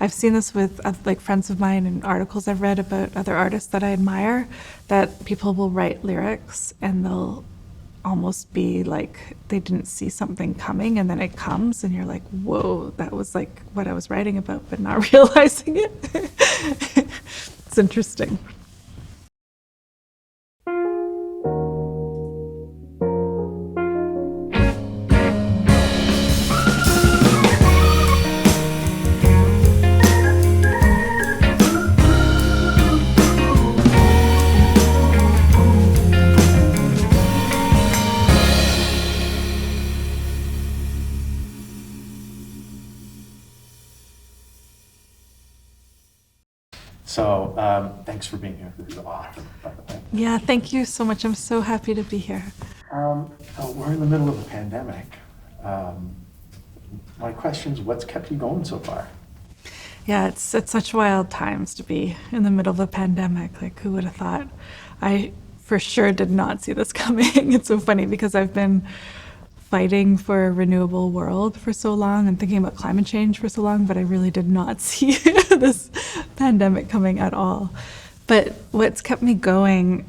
I've seen this with like friends of mine and articles I've read about other artists that I admire, that people will write lyrics and they'll almost be like they didn't see something coming, and then it comes and you're like, whoa, that was like what I was writing about, but not realizing it. It's interesting. So thanks for being here. This is awesome, by the way. Yeah, thank you so much. I'm so happy to be here. So we're in the middle of a pandemic. My question is, what's kept you going so far? Yeah, it's such wild times to be in the middle of a pandemic. Like, who would have thought? I for sure did not see this coming. It's so funny because I've been fighting for a renewable world for so long and thinking about climate change for so long, but I really did not see this pandemic coming at all. But what's kept me going,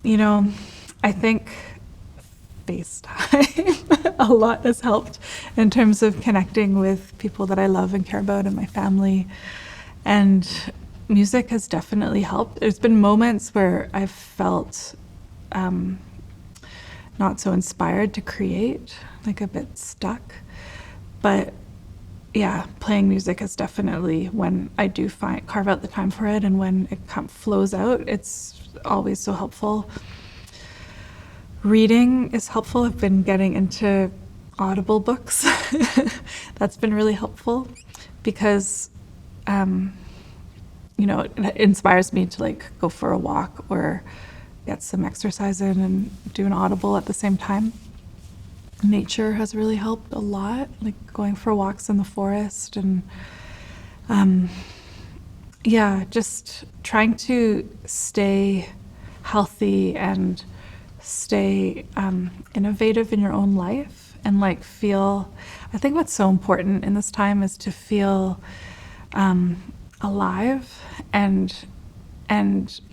I think FaceTime a lot has helped in terms of connecting with people that I love and care about and my family. And music has definitely helped. There's been moments where I've felt not so inspired to create, like a bit stuck. But yeah, playing music is definitely, when I do carve out the time for it and when it flows out, it's always so helpful. Reading is helpful. I've been getting into Audible books. That's been really helpful because, it inspires me to like go for a walk or get some exercise in and do an Audible at the same time. Nature has really helped a lot, like going for walks in the forest and just trying to stay healthy and stay innovative in your own life and like feel, I think what's so important in this time is to feel alive and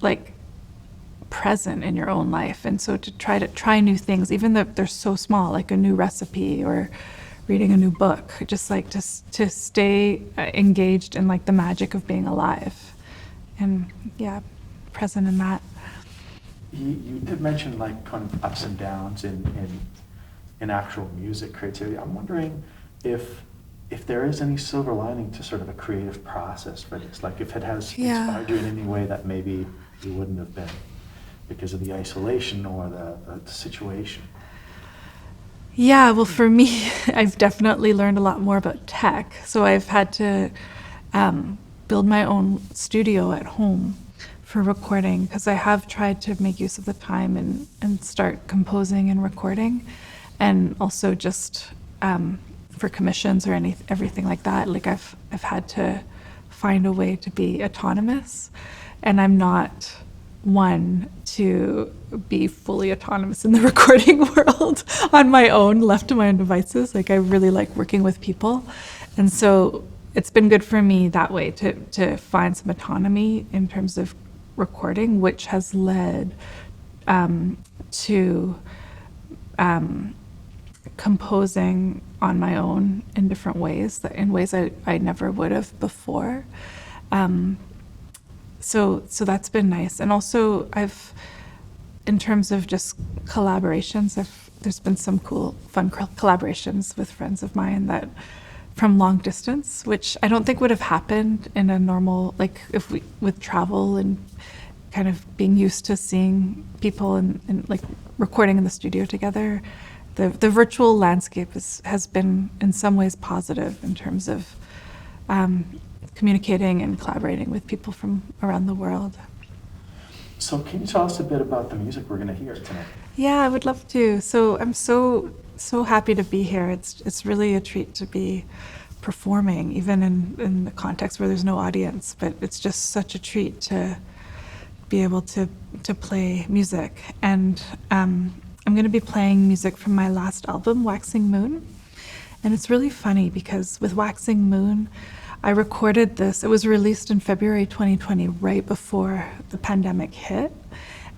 like present in your own life. And so to try new things, even though they're so small, like a new recipe or reading a new book, just like to stay engaged in like the magic of being alive and present in that. You did mention like kind of ups and downs in actual music creativity. I'm wondering if there is any silver lining to sort of a creative process for this, like if it has inspired you in any way that maybe you wouldn't have been because of the isolation or the situation. Yeah, well, for me, I've definitely learned a lot more about tech. So I've had to build my own studio at home for recording because I have tried to make use of the time and start composing and recording, and also just for commissions or everything like that. Like I've had to find a way to be autonomous, and I'm not one to be fully autonomous in the recording world on my own, left to my own devices. Like I really like working with people, and so it's been good for me that way to find some autonomy in terms of recording, which has led to composing on my own in different ways, in ways I never would have before. So that's been nice. And also in terms of just collaborations, there's been some cool, fun collaborations with friends of mine that from long distance, which I don't think would have happened in a normal, like with travel and kind of being used to seeing people and like recording in the studio together. The virtual landscape has been in some ways positive in terms of communicating and collaborating with people from around the world. So can you tell us a bit about the music we're going to hear tonight? Yeah, I would love to. So I'm so happy to be here. It's really a treat to be performing, even in the context where there's no audience. But it's just such a treat to be able to play music. And I'm going to be playing music from my last album, Waxing Moon. And it's really funny because with Waxing Moon, I recorded this. It was released in February 2020, right before the pandemic hit.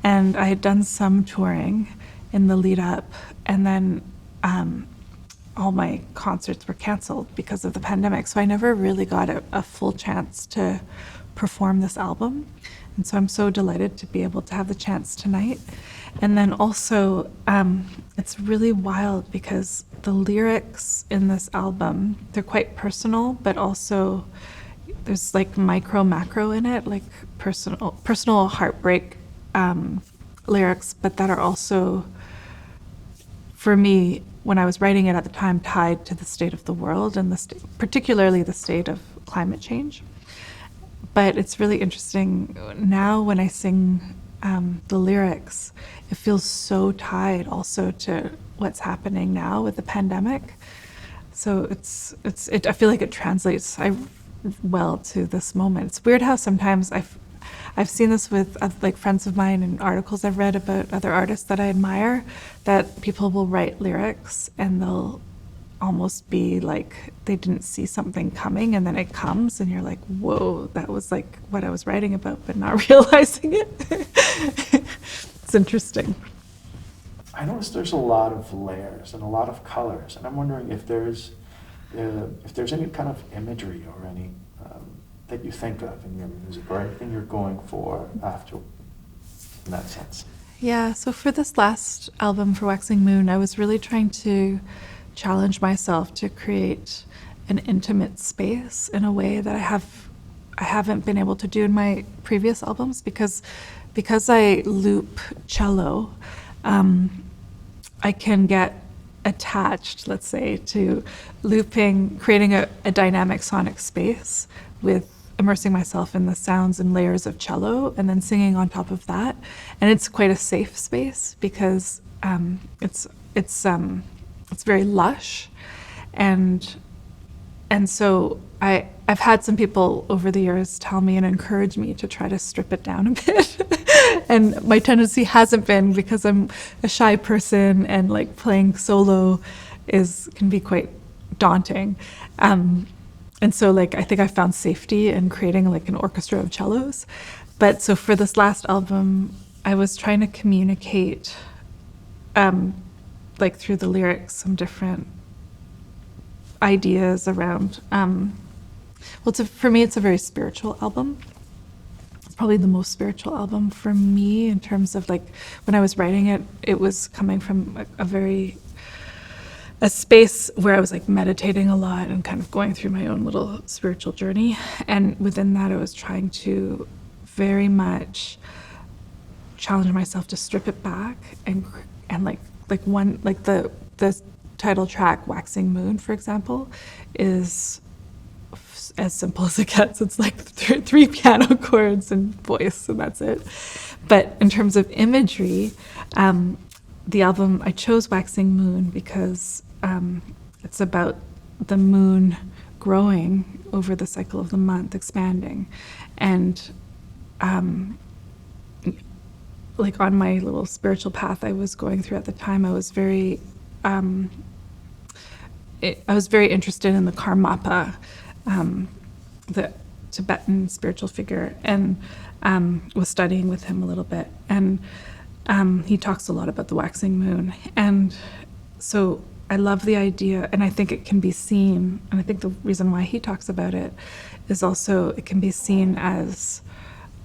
And I had done some touring in the lead up, and then all my concerts were canceled because of the pandemic. So I never really got a full chance to perform this album. And so I'm so delighted to be able to have the chance tonight. And then also, it's really wild because the lyrics in this album, they're quite personal, but also there's like micro, macro in it, like personal heartbreak lyrics, but that are also, for me, when I was writing it at the time, tied to the state of the world and particularly the state of climate change. But it's really interesting now when I sing the lyrics, it feels so tied also to what's happening now with the pandemic. So I feel like it translates well to this moment. It's weird how sometimes I've seen this with like friends of mine and articles I've read about other artists that I admire, that people will write lyrics and they'll almost be like they didn't see something coming, and then it comes and you're like, whoa, that was like what I was writing about, but not realizing it. It's interesting. I noticed there's a lot of layers and a lot of colors, and I'm wondering if there's any kind of imagery or any that you think of in your music, or anything you're going for after, in that sense. Yeah, so for this last album, for Waxing Moon, I was really trying to challenge myself to create an intimate space in a way that I haven't been able to do in my previous albums, because I loop cello, I can get attached, let's say, to looping, creating a dynamic sonic space with immersing myself in the sounds and layers of cello and then singing on top of that. And it's quite a safe space because it's very lush, and so I've had some people over the years tell me and encourage me to try to strip it down a bit. And my tendency hasn't been, because I'm a shy person and like playing solo can be quite daunting. And so like I think I found safety in creating like an orchestra of cellos. But so for this last album, I was trying to communicate like through the lyrics some different ideas around for me it's a very spiritual album. It's probably the most spiritual album for me in terms of like when I was writing it, it was coming from a space where I was like meditating a lot and kind of going through my own little spiritual journey. And within that, I was trying to very much challenge myself to strip it back and like the title track, Waxing Moon, for example, is as simple as it gets. It's like three piano chords and voice, and that's it. But in terms of imagery, the album, I chose Waxing Moon because it's about the moon growing over the cycle of the month, expanding. And like on my little spiritual path I was going through at the time, I was very interested in the Karmapa, the Tibetan spiritual figure, and was studying with him a little bit. And he talks a lot about the waxing moon. And so I love the idea, and I think it can be seen, and I think the reason why he talks about it is also it can be seen as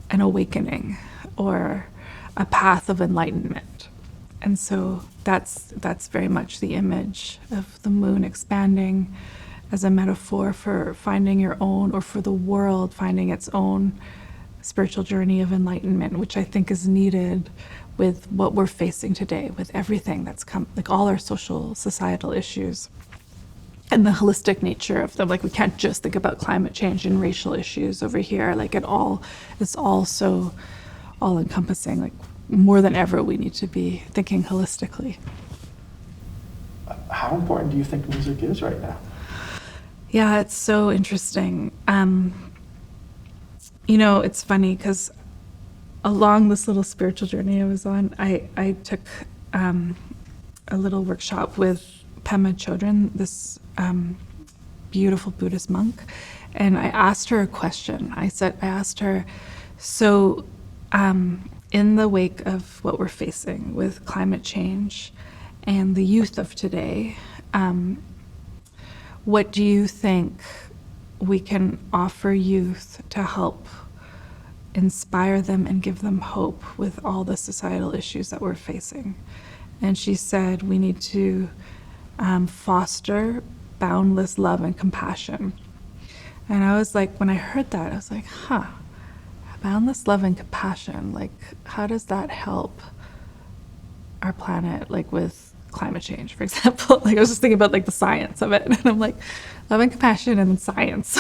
an awakening or a path of enlightenment. And so that's very much the image of the moon expanding as a metaphor for finding your own, or for the world finding its own spiritual journey of enlightenment, which I think is needed with what we're facing today, with everything that's come, like all our social, societal issues and the holistic nature of them. Like we can't just think about climate change and racial issues over here, like it's all so all encompassing. Like more than ever, we need to be thinking holistically. How important do you think music is right now? Yeah, it's so interesting. It's funny because along this little spiritual journey I was on, I took a little workshop with Pema Chodron, this beautiful Buddhist monk, And I asked her a question. I asked her, so in the wake of what we're facing with climate change and the youth of today, what do you think we can offer youth to help inspire them and give them hope with all the societal issues that we're facing? And she said, we need to foster boundless love and compassion. And I was like, when I heard that, I was like, boundless love and compassion, like, how does that help our planet, like with climate change, for example? Like, I was just thinking about like the science of it, and I'm like, love and compassion and then science.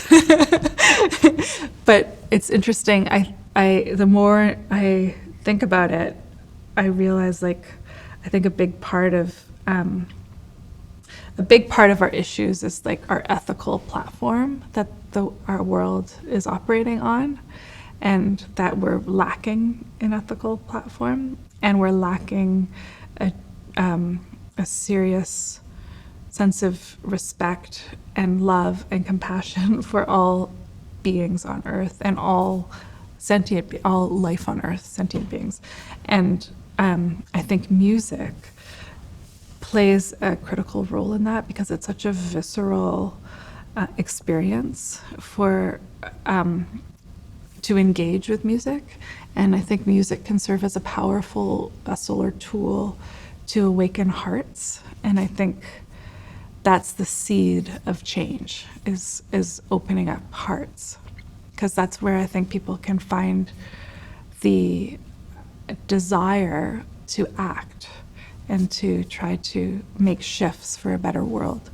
But it's interesting. The more I think about it, I realize, like, I think a big part of our issues is like our ethical platform that our world is operating on, and that we're lacking an ethical platform, and we're lacking a serious sense of respect and love and compassion for all beings on Earth and all life on Earth, sentient beings. And I think music plays a critical role in that, because it's such a visceral experience to engage with music. And I think music can serve as a powerful vessel or tool to awaken hearts. And I think that's the seed of change, is opening up hearts, because that's where I think people can find the desire to act and to try to make shifts for a better world.